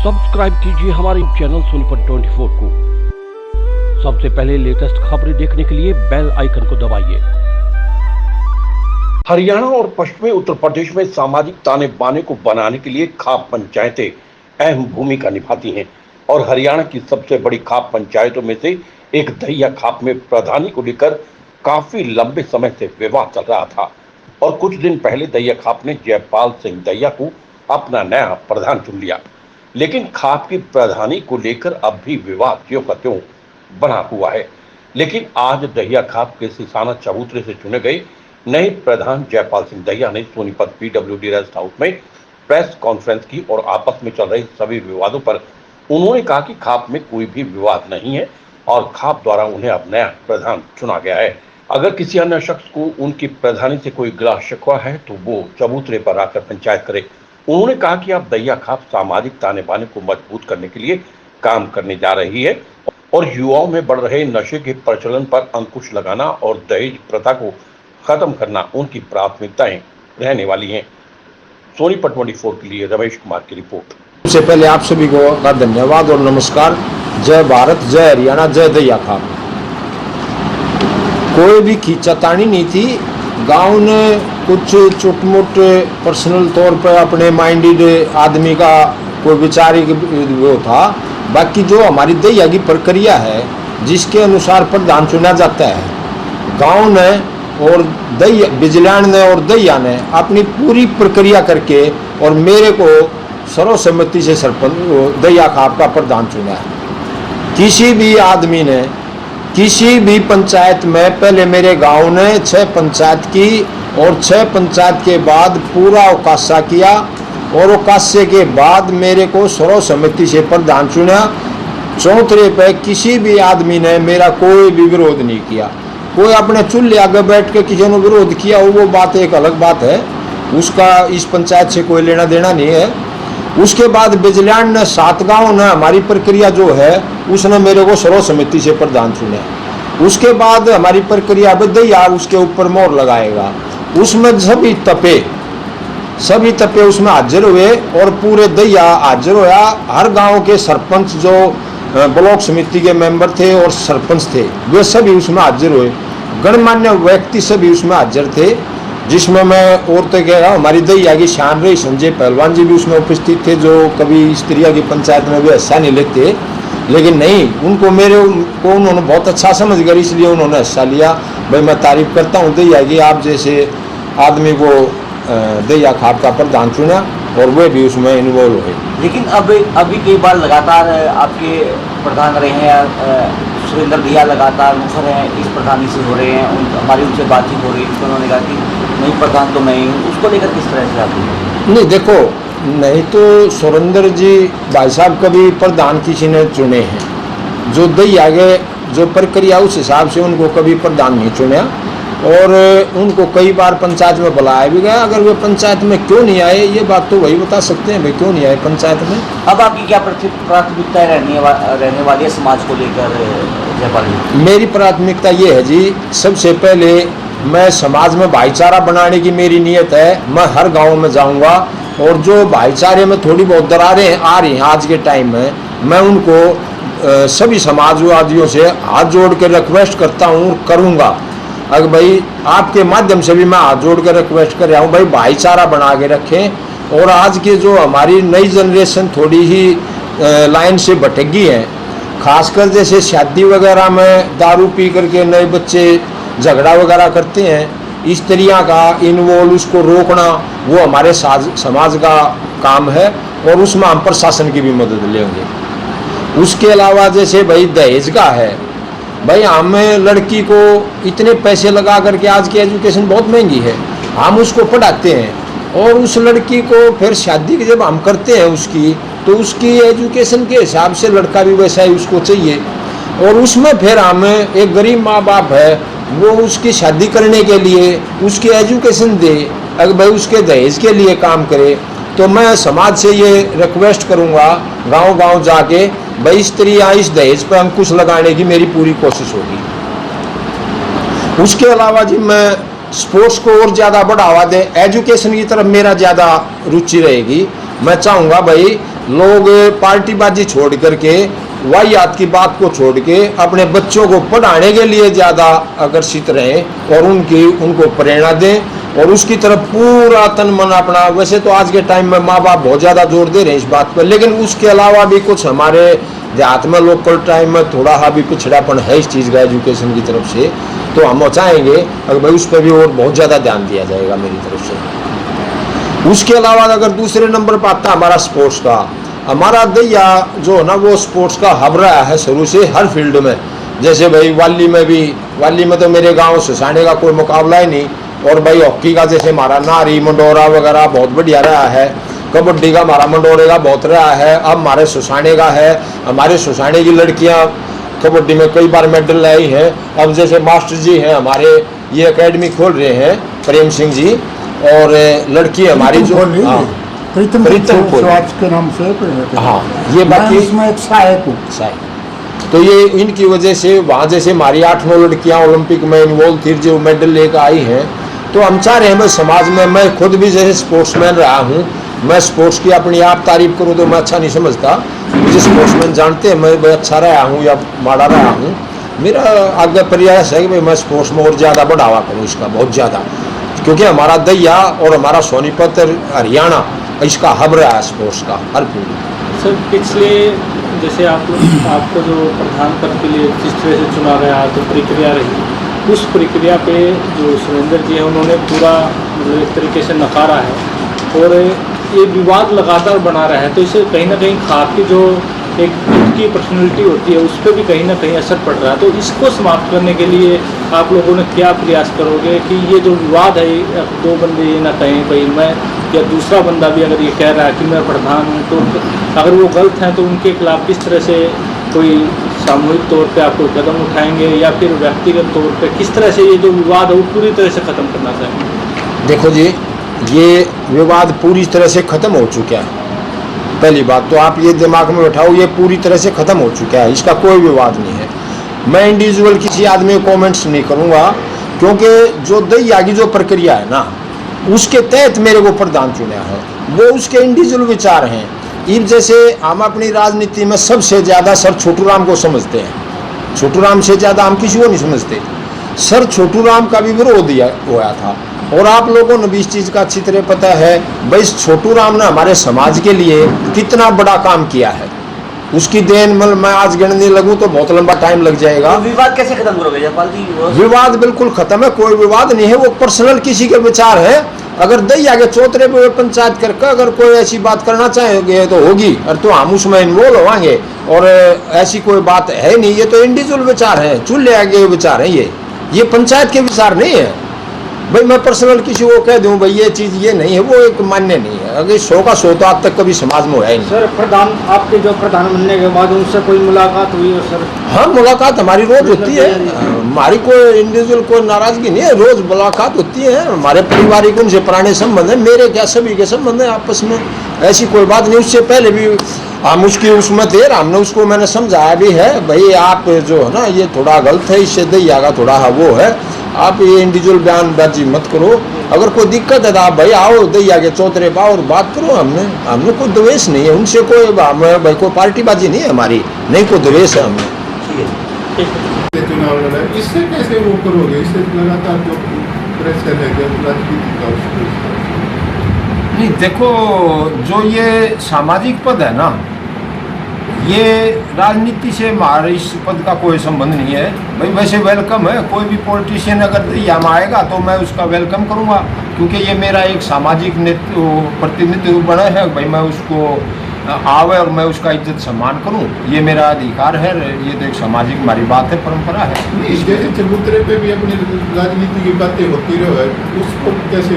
Subscribe कीजिए हमारे channel Sonipat 24 को। सबसे पहले लेटेस्ट खबरें देखने के लिए बेल आइकन को दबाइए। हरियाणा और पश्चिमी उत्तर प्रदेश में सामाजिक ताने बाने को बनाने के लिए खाप पंचायतें अहम भूमिका निभाती हैं और हरियाणा की सबसे बड़ी खाप पंचायतों में से एक दहिया खाप में प्रधानी को लेकर काफी लंबे समय से विवाद चल रहा था और कुछ दिन पहले दहिया खाप ने जयपाल सिंह दहिया को अपना नया प्रधान चुन लिया। लेकिन खाप की प्रधानी को लेकर अब भी विवाद ज्यों का त्यों बना हुआ है। लेकिन आज दहिया खाप के सिसाना चबूतरे से चुने गए नए प्रधान जयपाल सिंह दहिया ने सोनीपत PWD रेस्ट हाउस में प्रेस कॉन्फ्रेंस की और आपस में चल रहे सभी विवादों पर उन्होंने कहा कि खाप में कोई भी विवाद नहीं है और खाप द्वारा उन्हें अब नया प्रधान चुना गया है। अगर किसी अन्य शख्स को उनकी प्रधानी से कोई गिला शिकवा है तो वो चबूतरे पर आकर पंचायत करे। उन्होंने कहा कि अब दहिया खाप सामाजिक ताने बाने को मजबूत करने के लिए काम करने जा रही है और युवाओं में बढ़ रहे नशे के प्रचलन पर अंकुश लगाना और दहेज प्रथा को खत्म करना उनकी प्राथमिकताएं रहने वाली हैं। सोनीपत 24 के लिए रमेश कुमार की रिपोर्ट। सबसे पहले आप सभी को का धन्यवाद और नमस्कार। जय भारत, जय हरियाणा, जय दहिया खाप। कोई भी खींचातानी नहीं थी। गांव ने कुछ छोटे मोटे पर्सनल तौर पर अपने माइंडेड आदमी का कोई विचारिक वो था। बाकी जो हमारी दहिया की प्रक्रिया है जिसके अनुसार प्रधान चुना जाता है, गांव ने और दहिया बिजलान ने और दहिया ने अपनी पूरी प्रक्रिया करके और मेरे को सर्वसम्मति से सरपंच दहिया खाप का प्रधान चुना है। किसी भी आदमी ने किसी भी पंचायत में पहले मेरे गांव ने 6 पंचायत की और 6 पंचायत के बाद पूरा उकासा किया और उकासे के बाद मेरे को सर्वसम्मति से प्रधान चुना। चौथे पे किसी भी आदमी ने मेरा कोई भी विरोध नहीं किया। कोई अपने चूल्हे आगे बैठ के किसी ने विरोध किया हो वो बात एक अलग बात है, उसका इस पंचायत से कोई लेना देना नहीं है। उसके बाद बिजलान ने 7 गाँव ने हमारी प्रक्रिया जो है उसने मेरे को सर्वसम्मति से प्रधान चुना। उसके बाद हमारी प्रक्रिया दहिया उसके ऊपर मोहर लगाएगा। उसमें सभी तपे उसमें हाजिर हुए और पूरे दहिया हाजिर होया। हर गांव के सरपंच जो ब्लॉक समिति के मेंबर थे और सरपंच थे वे सभी उसमें हाजिर हुए। गणमान्य व्यक्ति सभी उसमें हाजिर थे, जिसमें मैं और तो कह रहा हूँ हमारी दहिया की शान रही संजय पहलवान जी भी उसमें उपस्थित थे, जो कभी स्त्रिया की पंचायत में भी हिस्सा नहीं लेते। लेकिन नहीं, उनको मेरे को उन्होंने बहुत अच्छा समझ कर इसलिए उन्होंने हिस्सा लिया। भाई मैं तारीफ करता हूँ दहिया की, आप जैसे आदमी को दहिया खाप का प्रधान चुना और वे भी उसमें इन्वॉल्व हुए। लेकिन अभी कई बार लगातार आपके प्रधान रहे हैं सुरेंद्र दहिया, लगातार मुखर हैं इस प्रधानी से हो रहे हैं, हमारी उनसे बातचीत हो रही है। उन्होंने कहा कि नहीं प्रधान तो मैं ही हूँ, उसको लेकर किस तरह से आते? नहीं देखो, नहीं तो सुरेंद्र जी भाई साहब कभी प्रधान किसी ने चुने हैं, जो दहिया के जो प्रक्रिया उस हिसाब से उनको कभी प्रधान नहीं चुना और उनको कई बार पंचायत में बुलाया भी गया। अगर वे पंचायत में क्यों नहीं आए ये बात तो वही बता सकते हैं, भाई क्यों नहीं आए पंचायत में। अब आपकी क्या प्राथमिकताएं रहने वाली है समाज को लेकर जयपाल जी? मेरी प्राथमिकता ये है जी, सबसे पहले मैं समाज में भाईचारा बनाने की मेरी नीयत है। मैं हर गाँव में जाऊँगा और जो भाईचारे में थोड़ी बहुत दरारें आ रही हैं आज के टाइम में, मैं उनको सभी समाजवादियों से हाथ जोड़ के रिक्वेस्ट करता हूँ, करूँगा। अगर भाई आपके माध्यम से भी मैं हाथ जोड़ कर रिक्वेस्ट कर रहा हूँ, भाई भाईचारा बना के रखें। और आज की जो हमारी नई जनरेशन थोड़ी ही लाइन से भटक गई है, खासकर जैसे शादी वगैरह में दारू पी करके नए बच्चे झगड़ा वगैरह करते हैं, इस तरह का इन्वॉल्व उसको रोकना वो हमारे समाज का काम है और उसमें हम प्रशासन की भी मदद लेंगे। उसके अलावा जैसे भाई दहेज का है, भाई हमें लड़की को इतने पैसे लगा करके, आज की एजुकेशन बहुत महंगी है, हम उसको पढ़ाते हैं और उस लड़की को फिर शादी जब हम करते हैं उसकी, तो उसकी एजुकेशन के हिसाब से लड़का भी वैसा ही उसको चाहिए। और उसमें फिर हमें एक गरीब माँ बाप है वो उसकी शादी करने के लिए उसकी एजुकेशन दे, अगर भाई उसके दहेज के लिए काम करे। तो मैं समाज से ये रिक्वेस्ट करूँगा गांव गांव जाके, भाई स्त्रियाँ इस दहेज पर अंकुश लगाने की मेरी पूरी कोशिश होगी। उसके अलावा जी मैं स्पोर्ट्स को और ज़्यादा बढ़ावा दे, एजुकेशन की तरफ मेरा ज़्यादा रुचि रहेगी। मैं चाहूँगा भाई लोग पार्टीबाजी छोड़ करके, वाहियात की बात को छोड़ के अपने बच्चों को पढ़ाने के लिए ज़्यादा आकर्षित रहें और उनको प्रेरणा दें और उसकी तरफ पूरा तन मन अपना। वैसे तो आज के टाइम में माँ बाप बहुत ज़्यादा जोर दे रहे हैं इस बात पर, लेकिन उसके अलावा भी कुछ हमारे देहात में लोकल टाइम में थोड़ा सा भी पिछड़ापन है इस चीज़ का एजुकेशन की तरफ से, तो हम चाहेंगे अगर भाई उस पर भी और बहुत ज़्यादा ध्यान दिया जाएगा मेरी तरफ से। उसके अलावा अगर दूसरे नंबर पर आता हमारा स्पोर्ट्स का, हमारा दैया जो है ना वो स्पोर्ट्स का हब रहा है शुरू से हर फील्ड में। जैसे भाई वाली में तो मेरे गांव सुसाने का कोई मुकाबला ही नहीं, और भाई हॉकी का जैसे हमारा नारी मंडोरा वगैरह बहुत बढ़िया रहा है, कबड्डी का हमारा मंडोरे का बहुत रहा है, अब हमारे सुसाने का है। हमारे सुसाने की लड़कियां कबड्डी में कई बार मेडल लाई हैं। अब जैसे मास्टर जी हैं हमारे, ये एकेडमी खोल रहे हैं प्रेम सिंह जी, और लड़की हमारी जो प्रीतम स्वराज के नाम से, हाँ ये बाकी इसमें एक सहायक हूँ। तो ये इनकी वजह से वहाँ जैसे हमारी 8-9 लड़कियाँ ओलंपिक में इन्वॉल्व थी जो मेडल लेकर आई हैं। तो हम चाह रहे हैं मैं समाज में, मैं खुद भी जैसे स्पोर्ट्समैन रहा हूँ, मैं स्पोर्ट्स की अपनी आप तारीफ करूँ तो मैं अच्छा नहीं समझता। मुझे स्पोर्ट्समैन जानते हैं मैं अच्छा रहा हूँ या माड़ा रहा हूँ। मेरा आगे प्रयास है कि भाई मैं स्पोर्ट्स में और ज़्यादा बढ़ावा करूँ इसका, बहुत ज़्यादा, क्योंकि हमारा दैया और हमारा सोनीपत हरियाणा इसका हब रहा है स्पोर्ट्स का हर फील्ड। सर पिछले जैसे आपको जो प्रधान पद के लिए जिस तरह से चुना गया तो प्रक्रिया रही, उस प्रक्रिया पे जो सुरेंद्र जी हैं उन्होंने पूरा मतलब एक तरीके से नकारा है और ये विवाद लगातार बना रहा है। तो इससे कहीं ना कहीं खाप की जो एक उनकी पर्सनैलिटी होती है उस पर भी कहीं ना कहीं असर पड़ रहा है। तो इसको समाप्त करने के लिए आप लोगों ने क्या प्रयास करोगे कि ये जो विवाद है, दो बंदे ये ना कहें भाई मैं, या दूसरा बंदा भी अगर ये कह रहा है कि मैं प्रधान हूँ, तो अगर वो गलत हैं तो उनके खिलाफ किस तरह से कोई सामूहिक तौर पे आप कोई कदम उठाएंगे या फिर व्यक्तिगत तौर पे किस तरह से ये जो विवाद है वो पूरी तरह से ख़त्म करना चाहेंगे? देखो जी, ये विवाद पूरी तरह से ख़त्म हो चुका है। पहली बात तो आप ये दिमाग में बैठाओ, ये पूरी तरह से ख़त्म हो चुका है, इसका कोई विवाद नहीं है। मैं इंडिविजुअल किसी आदमी को कमेंट्स नहीं करूँगा, क्योंकि जो दैया की जो प्रक्रिया है ना उसके तहत मेरे को प्रधान चुना है, वो उसके इंडिविजुअल विचार हैं। इब जैसे हम अपनी राजनीति में सबसे ज़्यादा सर छोटू राम को समझते हैं, छोटू राम से ज़्यादा हम किसी को नहीं समझते। सर छोटू राम का भी विरोध हुआ था, और आप लोगों ने भी इस चीज़ का अच्छी तरह पता है भाई छोटू राम ने हमारे समाज के लिए कितना बड़ा काम किया है। उसकी देन मैं आज गिनने लगूं तो बहुत लंबा टाइम लग जाएगा। तो विवाद कैसे खत्म करोगे जयपाल जी? विवाद बिल्कुल खत्म है, कोई विवाद नहीं है, वो पर्सनल किसी के विचार है। अगर दैया के चौतरे पे पंचायत करके अगर कोई ऐसी बात करना चाहेंगे तो होगी, और तो हम उसमें इन्वॉल्व होंगे, और ऐसी कोई बात है नहीं। ये तो इंडिविजुअल विचार है, चूल्हे आगे विचार है, ये पंचायत के विचार नहीं है। भाई मैं पर्सनल किसी को कह दूं भाई ये चीज़ ये नहीं है, वो एक मान्य नहीं है। अगर 100 का 100 तो आज तक कभी समाज में है नहीं। सर प्रधान आपके जो प्रधान बनने के बाद उनसे कोई मुलाकात हुई है सर? हाँ मुलाकात हमारी रोज होती है, हमारी कोई इंडिविजुअल कोई नाराजगी नहीं है, रोज मुलाकात होती है। हमारे पारिवारिक उनसे पुराने संबंध है, मेरे क्या सभी के संबंध है आपस में, ऐसी कोई बात नहीं। उससे पहले भी हम उसकी उसमें थे, हमने उसको मैंने समझाया भी है भाई आप जो है ना ये थोड़ा गलत है, इससे दैया का थोड़ा वो है, आप ये इंडिविजुअल बयानबाजी मत करो। अगर कोई दिक्कत है तो आप भाई आओ दैया के चौतरे पाओ और बात करो। हमने कोई द्वेष नहीं है उनसे, कोई हमें भाई कोई पार्टीबाजी नहीं है हमारी, नहीं कोई द्वेष है हमें। चुनाव लड़ा है, इससे कैसे वो करोगे? इससे लगातार जो प्रेशर है राजनीति का नहीं देखो, जो ये सामाजिक पद है ना, ये राजनीति से हमारे इस पद का कोई संबंध नहीं है। भाई वैसे वेलकम है, कोई भी पॉलिटिशियन अगर यहाँ आएगा तो मैं उसका वेलकम करूँगा, क्योंकि ये मेरा एक सामाजिक प्रतिनिधित्व बना है। भाई मैं उसको आवे और मैं उसका इज्जत सम्मान करूँ, ये मेरा अधिकार है। ये तो एक सामाजिक हमारी बात है, परंपरा है। जैसे चबूतरे पे भी अपनी राजनीति की बातें होती रहे, उसको कैसे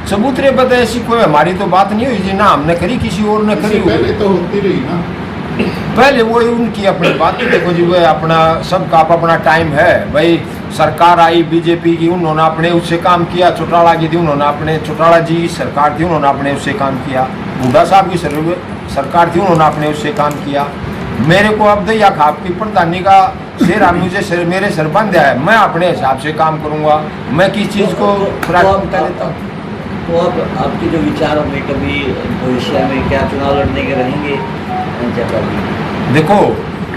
चबूतरे पर ऐसी कोई हमारी तो बात नहीं हुई जी, ना हमने करी किसी और ने करी। पहले तो होती रही ना, पहले वो उनकी अपनी बात है। देखो जी वो अपना सबका अपना टाइम है। भाई सरकार आई बीजेपी की, उन्होंने अपने उससे काम किया। चौटाला की थी, उन्होंने अपने, चौटाला जी सरकार थी, उन्होंने अपने उससे काम किया। बूढ़ा साहब की सरकार थी, उन्होंने अपने उससे काम किया। मेरे को अब दैया खाप की प्रधानी का शेर मुझे मेरे सर बंद है, मैं अपने हिसाब से काम करूँगा। मैं किस चीज़ को प्राथमिकता देता हूँ? तो अब आपके जो विचार होंगे कभी भविष्य में क्या चुनाव लड़ने के रहेंगे जब अभी? देखो,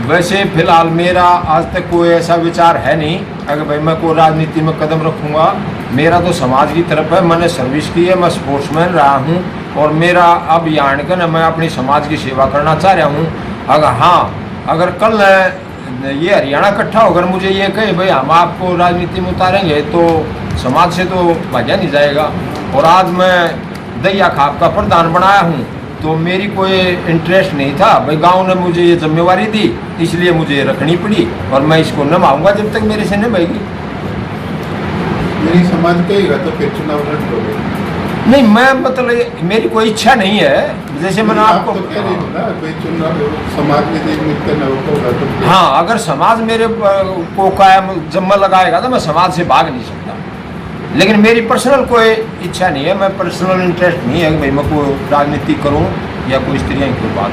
वैसे फिलहाल मेरा आज तक कोई ऐसा विचार है नहीं अगर भाई मैं कोई राजनीति में कदम रखूँगा। मेरा तो समाज की तरफ है, मैंने सर्विस की है, मैं स्पोर्ट्समैन रहा हूँ और मेरा अब यहाँ का ना मैं अपनी समाज की सेवा करना चाह रहा हूँ। अगर कल ये हरियाणा इकट्ठा होकर मुझे ये कहे भाई हम आपको राजनीति में उतारेंगे तो समाज से तो भाजा नहीं जाएगा। और आज मैं दैया खाप का प्रधान बनाया हूँ तो मेरी कोई इंटरेस्ट नहीं था भाई, गांव ने मुझे ये जिम्मेवारी दी इसलिए मुझे रखनी पड़ी और मैं इसको निभाऊंगा जब तक मेरे से निभाएगी। मेरी समाज कहेगा तो फिर चुनाव लड़ लोगे? नहीं, मैं मतलब मेरी कोई इच्छा नहीं है। जैसे मैंने आपको तो कह रही हो ना भाई चुनाव समाज में देखने न होगा तो फिर- हाँ, अगर समाज मेरे को कायम जम्मा लगाएगा तो मैं समाज से भाग नहीं सकता। लेकिन मेरी पर्सनल कोई इच्छा नहीं है, मैं पर्सनल इंटरेस्ट नहीं है कि भाई मैं कोई राजनीति करूं या कोई इस तरह की कोई बात।